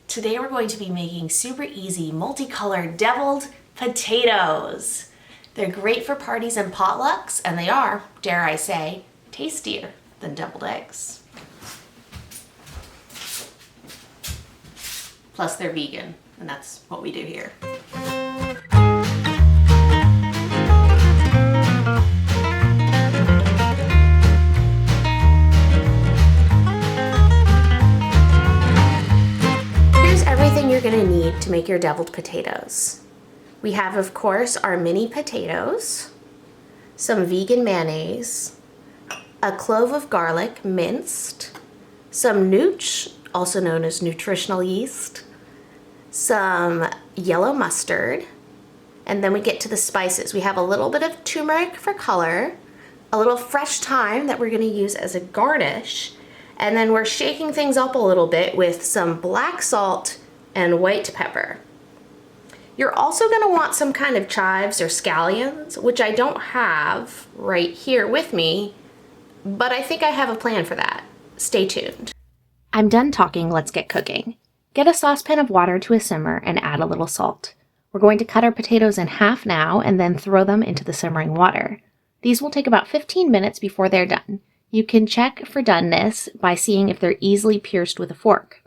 Today we're going to be making super easy multicolored deviled potatoes. They're great for parties and potlucks, and they are, dare I say, tastier than deviled eggs. Plus they're vegan, and that's what we do here. You're going to need to make your deviled potatoes. We have, of course, our mini potatoes, some vegan mayonnaise, a clove of garlic minced, some nooch, also known as nutritional yeast, some yellow mustard, and then we get to the spices. We have a little bit of turmeric for color, a little fresh thyme that we're going to use as a garnish, and then we're shaking things up a little bit with some black salt and white pepper. You're also going to want some kind of chives or scallions, which I don't have right here with me, but I think I have a plan for that. Stay tuned. I'm done talking, let's get cooking. Get a saucepan of water to a simmer and add a little salt. We're going to cut our potatoes in half now and then throw them into the simmering water. These will take about 15 minutes before they're done. You can check for doneness by seeing if they're easily pierced with a fork.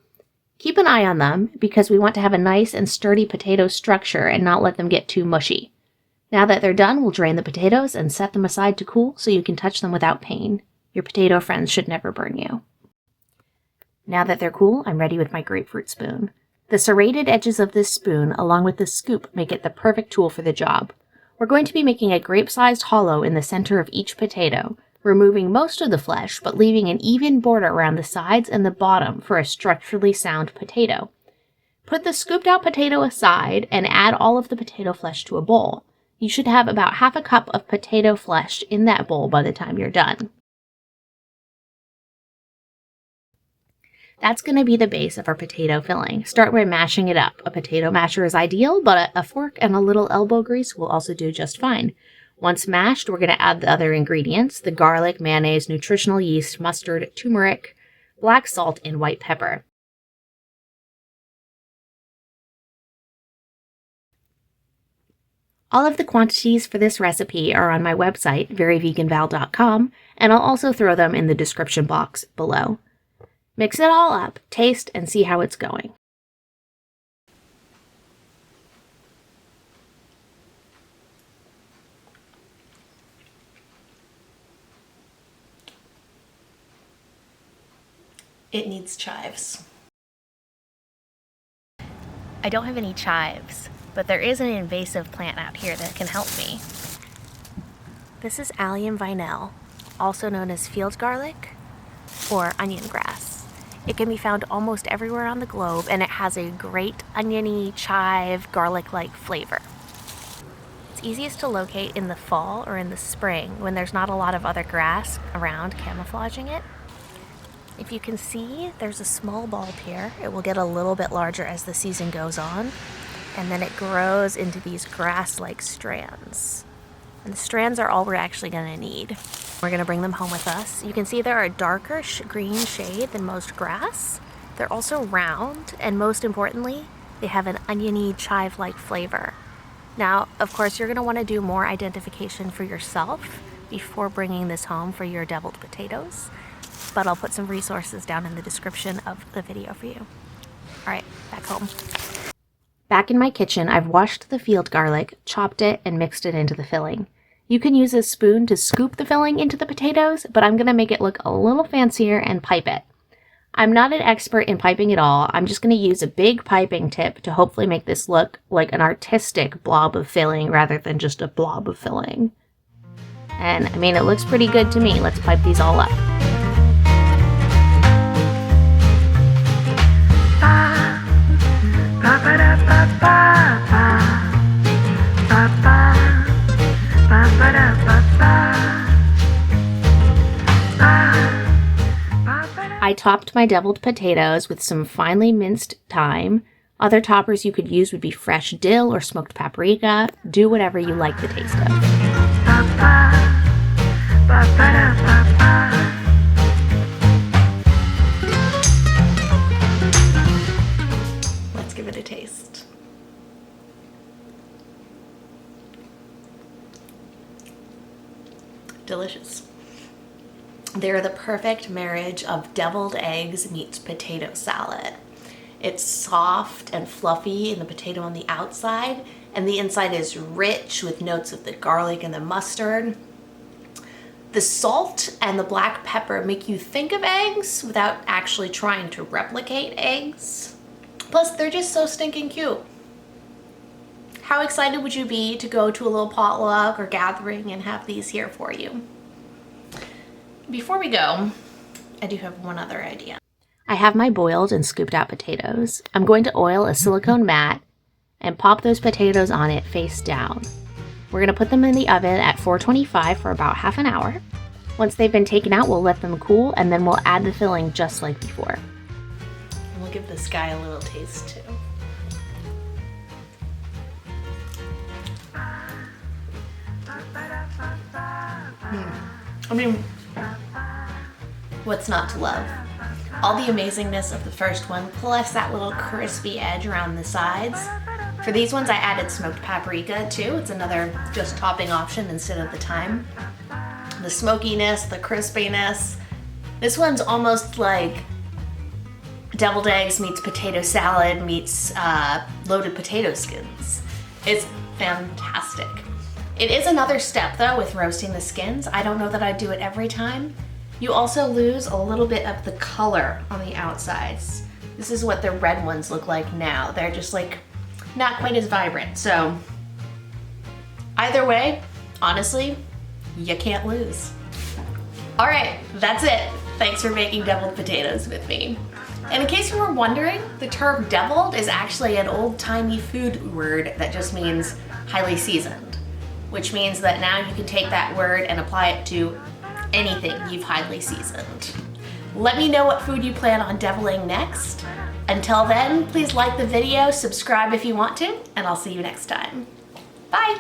Keep an eye on them because we want to have a nice and sturdy potato structure and not let them get too mushy. Now that they're done, we'll drain the potatoes and set them aside to cool so you can touch them without pain. Your potato friends should never burn you. Now that they're cool, I'm ready with my grapefruit spoon. The serrated edges of this spoon, along with the scoop, make it the perfect tool for the job. We're going to be making a grape-sized hollow in the center of each potato, removing most of the flesh, but leaving an even border around the sides and the bottom for a structurally sound potato. Put the scooped out potato aside and add all of the potato flesh to a bowl. You should have about half a cup of potato flesh in that bowl by the time you're done. That's going to be the base of our potato filling. Start by mashing it up. A potato masher is ideal, but a fork and a little elbow grease will also do just fine. Once mashed, we're going to add the other ingredients, the garlic, mayonnaise, nutritional yeast, mustard, turmeric, black salt, and white pepper. All of the quantities for this recipe are on my website, veryveganval.com, and I'll also throw them in the description box below. Mix it all up, taste, and see how it's going. It needs chives. I don't have any chives, but there is an invasive plant out here that can help me. This is Allium vinaele, also known as field garlic or onion grass. It can be found almost everywhere on the globe, and it has a great oniony, chive, garlic-like flavor. It's easiest to locate in the fall or in the spring when there's not a lot of other grass around camouflaging it. If you can see, there's a small bulb here. It will get a little bit larger as the season goes on, and then it grows into these grass-like strands. And the strands are all we're actually going to need. We're going to bring them home with us. You can see they're a darker green shade than most grass. They're also round, and most importantly, they have an oniony, chive-like flavor. Now, of course, you're going to want to do more identification for yourself before bringing this home for your deviled potatoes. But I'll put some resources down in the description of the video for you. All right, back home. Back in my kitchen, I've washed the field garlic, chopped it, and mixed it into the filling. You can use a spoon to scoop the filling into the potatoes, but I'm going to make it look a little fancier and pipe it. I'm not an expert in piping at all. I'm just going to use a big piping tip to hopefully make this look like an artistic blob of filling rather than just a blob of filling. And I mean, it looks pretty good to me. Let's pipe these all up. I topped my deviled potatoes with some finely minced thyme. Other toppers you could use would be fresh dill or smoked paprika. Do whatever you like the taste of. give it a taste. Delicious. They're the perfect marriage of deviled eggs meets potato salad. It's soft and fluffy in the potato on the outside, and the inside is rich with notes of the garlic and the mustard. The salt and the black pepper make you think of eggs without actually trying to replicate eggs. Plus, they're just so stinking cute. How excited would you be to go to a little potluck or gathering and have these here for you? Before we go, I do have one other idea. I have my boiled and scooped out potatoes. I'm going to oil a silicone mat and pop those potatoes on it face down. We're gonna put them in the oven at 425 for about half an hour. Once they've been taken out, we'll let them cool, and then we'll add the filling just like before. And we'll give this guy a little taste too. I mean, what's not to love? All the amazingness of the first one, plus that little crispy edge around the sides. For these ones, I added smoked paprika too. It's another just topping option instead of the thyme. The smokiness, the crispiness. This one's almost like deviled eggs meets potato salad meets loaded potato skins. It's fantastic. It is another step though with roasting the skins. I don't know that I do it every time. You also lose a little bit of the color on the outsides. This is what the red ones look like now. They're just like not quite as vibrant. So either way, honestly, you can't lose. All right, that's it. Thanks for making deviled potatoes with me. And in case you were wondering, the term deviled is actually an old-timey food word that just means highly seasoned, which means that now you can take that word and apply it to anything you've highly seasoned. Let me know what food you plan on deviling next. Until then, please like the video, subscribe if you want to, and I'll see you next time. Bye!